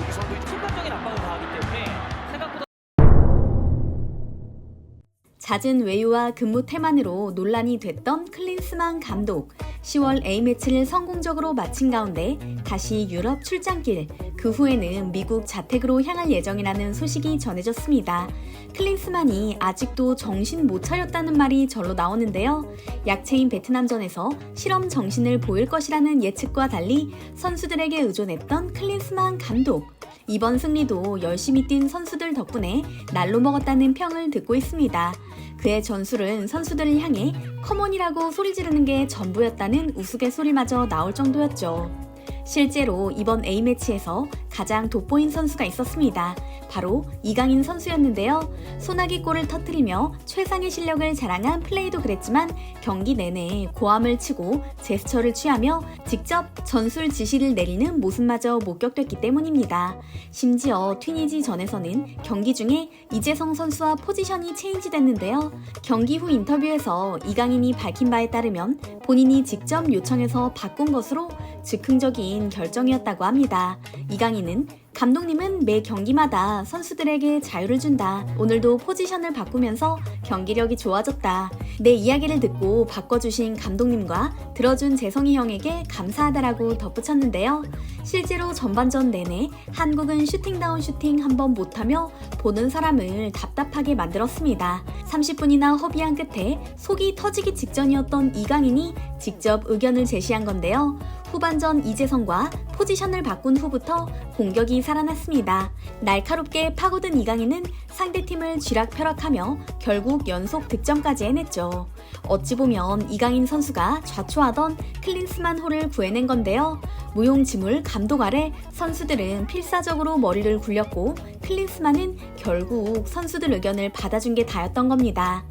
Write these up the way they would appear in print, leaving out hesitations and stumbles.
여기서도 순간적인 압박을 가하기 때문에 생각보다 잦은 외유와 근무 태만으로 논란이 됐던 클린스만 감독. 10월 A매치를 성공적으로 마친 가운데 다시 유럽 출장길, 그 후에는 미국 자택으로 향할 예정이라는 소식이 전해졌습니다. 클린스만이 아직도 정신 못 차렸다는 말이 절로 나오는데요. 약체인 베트남전에서 실험 정신을 보일 것이라는 예측과 달리 선수들에게 의존했던 클린스만 감독. 이번 승리도 열심히 뛴 선수들 덕분에 날로 먹었다는 평을 듣고 있습니다. 그의 전술은 선수들을 향해 컴온이라고 소리 지르는 게 전부였다는 우스갯소리마저 나올 정도였죠. 실제로 이번 A매치에서 가장 돋보인 선수가 있었습니다. 바로 이강인 선수였는데요. 소나기 골을 터뜨리며 최상의 실력을 자랑한 플레이도 그랬지만 경기 내내 고함을 치고 제스처를 취하며 직접 전술 지시를 내리는 모습마저 목격됐기 때문입니다. 심지어 튀니지 전에서는 경기 중에 이재성 선수와 포지션이 체인지됐는데요. 경기 후 인터뷰에서 이강인이 밝힌 바에 따르면 본인이 직접 요청해서 바꾼 것으로 즉흥적인 결정이었다고 합니다. 이강인은 감독님은 매 경기마다 선수들에게 자유를 준다. 오늘도 포지션을 바꾸면서 경기력이 좋아졌다. 내 이야기를 듣고 바꿔주신 감독님과 들어준 재성이 형에게 감사하다라고 덧붙였는데요. 실제로 전반전 내내 한국은 슈팅다운 슈팅 한번 못하며 보는 사람을 답답하게 만들었습니다. 30분이나 허비한 끝에 속이 터지기 직전이었던 이강인이 직접 의견을 제시한 건데요. 후반전 이재성과 포지션을 바꾼 후부터 공격이 살아났습니다. 날카롭게 파고든 이강인은 상대팀을 쥐락펴락하며 결국 연속 득점까지 해냈죠. 어찌 보면 이강인 선수가 좌초하던 클린스만 홀을 구해낸 건데요. 무용지물 감독 아래 선수들은 필사적으로 머리를 굴렸고 클린스만은 결국 선수들 의견을 받아준 게 다였던 겁니다.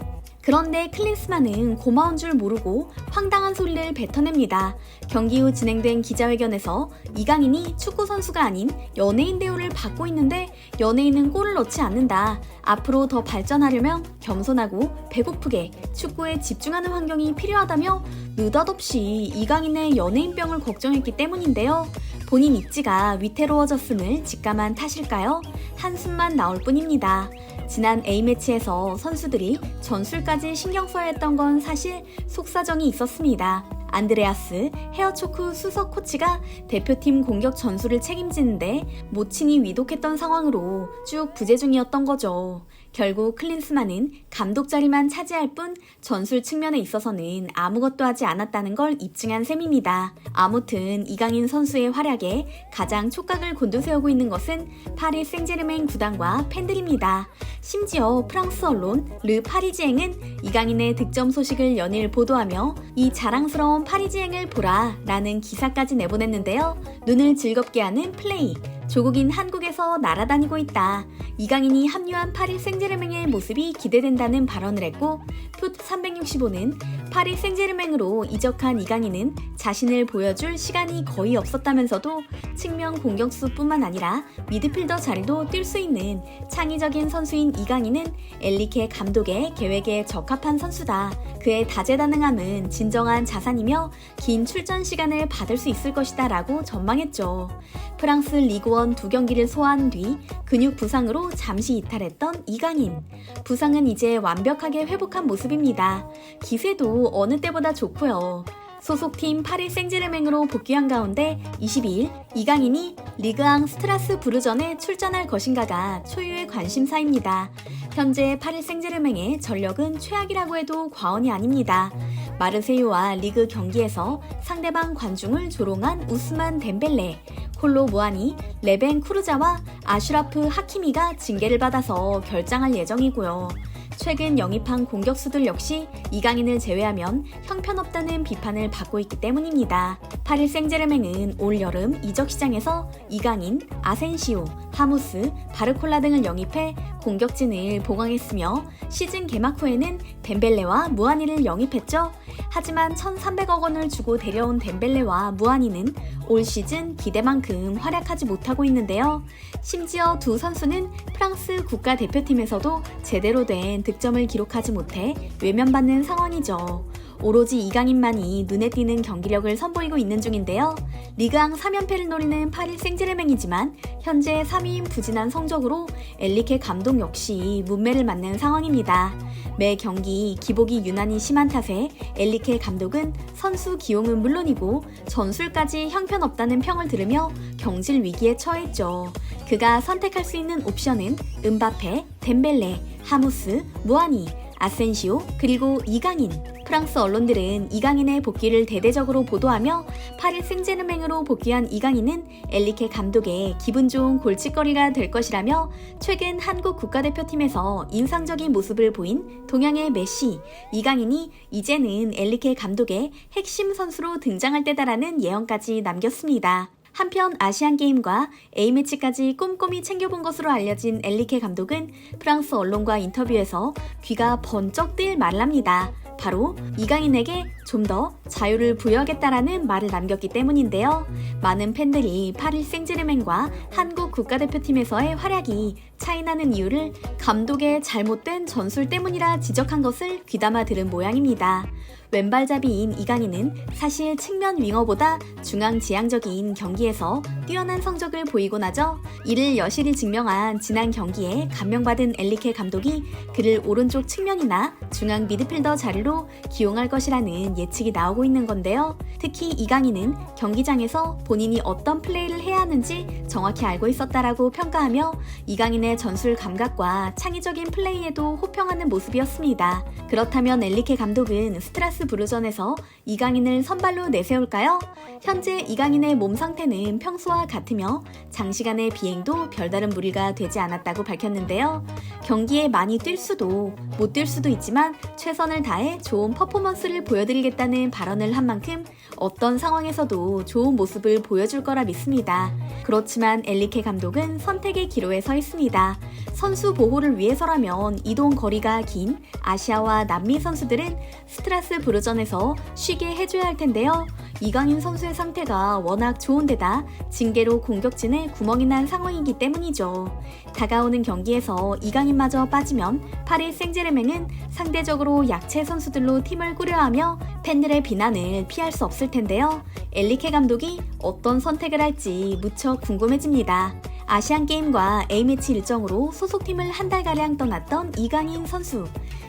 그런데 클린스만은 고마운 줄 모르고 황당한 소리를 뱉어냅니다. 경기 후 진행된 기자회견에서 이강인이 축구 선수가 아닌 연예인 대우를 받고 있는데 연예인은 골을 넣지 않는다. 앞으로 더 발전하려면 겸손하고 배고프게 축구에 집중하는 환경이 필요하다며 느닷없이 이강인의 연예인병을 걱정했기 때문인데요. 본인 입지가 위태로워졌음을 직감한 탓일까요? 한숨만 나올 뿐입니다. 지난 A매치에서 선수들이 전술까지 신경 써야 했던 건 사실 속사정이 있었습니다. 안드레아스 헤어초크 수석 코치가 대표팀 공격 전술을 책임지는데 모친이 위독했던 상황으로 쭉 부재 중이었던 거죠. 결국 클린스만은 감독 자리만 차지할 뿐 전술 측면에 있어서는 아무것도 하지 않았다는 걸 입증한 셈입니다. 아무튼 이강인 선수의 활약에 가장 촉각을 곤두세우고 있는 것은 파리 생제르맹 구단과 팬들입니다. 심지어 프랑스 언론 르 파리지앵은 이강인의 득점 소식을 연일 보도하며 이 자랑스러운 파리지앵을 보라 라는 기사까지 내보냈는데요. 눈을 즐겁게 하는 플레이. 조국인 한국에서 날아다니고 있다. 이강인이 합류한 파리 생제르맹의 모습이 기대된다는 발언을 했고 풋 365는 파리 생제르맹으로 이적한 이강인은 자신을 보여줄 시간이 거의 없었다면서도 측면 공격수뿐만 아니라 미드필더 자리도 뛸 수 있는 창의적인 선수인 이강인은 엘리케 감독의 계획에 적합한 선수다. 그의 다재다능함은 진정한 자산이며 긴 출전 시간을 받을 수 있을 것이다 라고 전망했죠. 프랑스 리그원 2경기를 소화한 뒤 근육 부상으로 잠시 이탈했던 이강인. 부상은 이제 완벽하게 회복한 모습입니다. 기세도 어느 때보다 좋고요. 소속팀 파리 생제르맹으로 복귀한 가운데 22일 이강인이 리그앙 스트라스부르전에 출전할 것인가가 초유의 관심사입니다. 현재 파리 생제르맹의 전력은 최악이라고 해도 과언이 아닙니다. 마르세유와 리그 경기에서 상대방 관중을 조롱한 우스만 덴벨레, 콜로 무아니, 레벤 쿠르자와 아슈라프 하키미가 징계를 받아서 결장할 예정이고요. 최근 영입한 공격수들 역시 이강인을 제외하면 형편없다는 비판을 받고 있기 때문입니다. 파리 생제르맹은 올 여름 이적 시장에서 이강인, 아센시오, 하무스, 바르콜라 등을 영입해 공격진을 보강했으며 시즌 개막 후에는 덴벨레와 무아니를 영입했죠. 하지만 1,300억 원을 주고 데려온 덴벨레와 무아니는 올 시즌 기대만큼 활약하지 못하고 있는데요. 심지어 두 선수는 프랑스 국가대표팀에서도 제대로 된 득점을 기록하지 못해 외면받는 상황이죠. 오로지 이강인만이 눈에 띄는 경기력을 선보이고 있는 중인데요. 리그왕 3연패를 노리는 파리 생제르맹이지만 현재 3위인 부진한 성적으로 엘리케 감독 역시 문매를 맞는 상황입니다. 매 경기 기복이 유난히 심한 탓에 엘리케 감독은 선수 기용은 물론이고 전술까지 형편없다는 평을 들으며 경질 위기에 처했죠. 그가 선택할 수 있는 옵션은 음바페, 덴벨레, 하무스, 무아니, 아센시오, 그리고 이강인. 프랑스 언론들은 이강인의 복귀를 대대적으로 보도하며 파리 생제르맹으로 복귀한 이강인은 엘리케 감독의 기분 좋은 골칫거리가 될 것이라며 최근 한국 국가대표팀에서 인상적인 모습을 보인 동양의 메시, 이강인이 이제는 엘리케 감독의 핵심 선수로 등장할 때다라는 예언까지 남겼습니다. 한편 아시안게임과 A매치까지 꼼꼼히 챙겨본 것으로 알려진 엘리케 감독은 프랑스 언론과 인터뷰에서 귀가 번쩍 뜰 말을 합니다. 바로 이강인에게 좀 더 자유를 부여하겠다라는 말을 남겼기 때문인데요. 많은 팬들이 파리 생제르맹과 한국 국가대표팀에서의 활약이 차이나는 이유를 감독의 잘못된 전술 때문이라 지적한 것을 귀담아 들은 모양입니다. 왼발잡이인 이강인은 사실 측면 윙어보다 중앙지향적인 경기에서 뛰어난 성적을 보이곤 하죠. 이를 여실히 증명한 지난 경기에 감명받은 엘리케 감독이 그를 오른쪽 측면이나 중앙 미드필더 자리로 기용할 것이라는 예측이 나오고 있는 건데요. 특히 이강인은 경기장에서 본인이 어떤 플레이를 해야 하는지 정확히 알고 있었다라고 평가하며 이강인의 전술 감각과 창의적인 플레이에도 호평하는 모습이었습니다. 그렇다면 엘리케 감독은 스트라스부르전에서 이강인을 선발로 내세울까요? 현재 이강인의 몸 상태는 평소와 같으며 장시간의 비행도 별다른 무리가 되지 않았다고 밝혔는데요. 경기에 많이 뛸 수도 못 뛸 수도 있지만 최선을 다해 좋은 퍼포먼스를 보여드리겠다는 발언을 한 만큼 어떤 상황에서도 좋은 모습을 보여줄 거라 믿습니다. 그렇지만 엘리케 감독은 선택의 기로에 서 있습니다. 선수 보호를 위해서라면 이동 거리가 긴 아시아와 남미 선수들은 스트라스부르전에서 쉬게 해줘야 할 텐데요. 이강인 선수의 상태가 워낙 좋은데다 징계로 공격진에 구멍이 난 상황이기 때문이죠. 다가오는 경기에서 이강인마저 빠지면 파리 생제르맹은 상대적으로 약체 선수들로 팀을 꾸려야 하며 팬들의 비난을 피할 수 없을 텐데요. 엘리케 감독이 어떤 선택을 할지 무척 궁금해집니다. 아시안게임과 A매치 일정으로 소속팀을 한 달가량 떠났던 이강인 선수.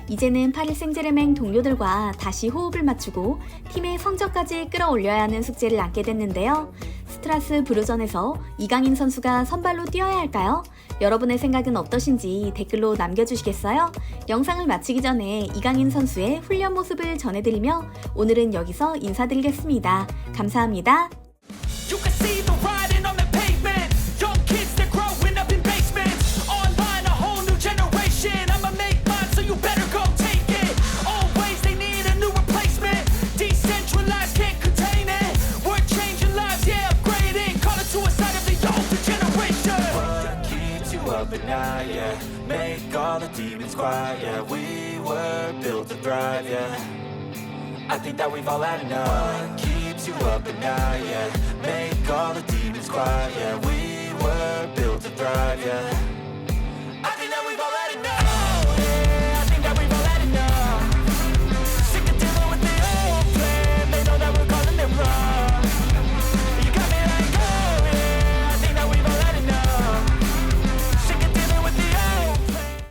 이제는 파리 생제르맹 동료들과 다시 호흡을 맞추고 팀의 성적까지 끌어올려야 하는 숙제를 안게 됐는데요. 스트라스부르전에서 이강인 선수가 선발로 뛰어야 할까요? 여러분의 생각은 어떠신지 댓글로 남겨주시겠어요? 영상을 마치기 전에 이강인 선수의 훈련 모습을 전해드리며 오늘은 여기서 인사드리겠습니다. 감사합니다. You can see the writing on the pavement. Young kids, they're growing up in basements. Online, a whole new generation. I'ma make mine, so you better go take it. Always, they need a new replacement. Decentralized, can't contain it. We're changing lives, yeah, upgrading. Call it suicide of the older generation. What keeps you up at night, yeah? Make all the demons quiet, yeah. We were built to thrive, yeah. I think that we've all had enough. What keeps you up at night, yeah? Make all the demons quiet, yeah. We were built to thrive, yeah.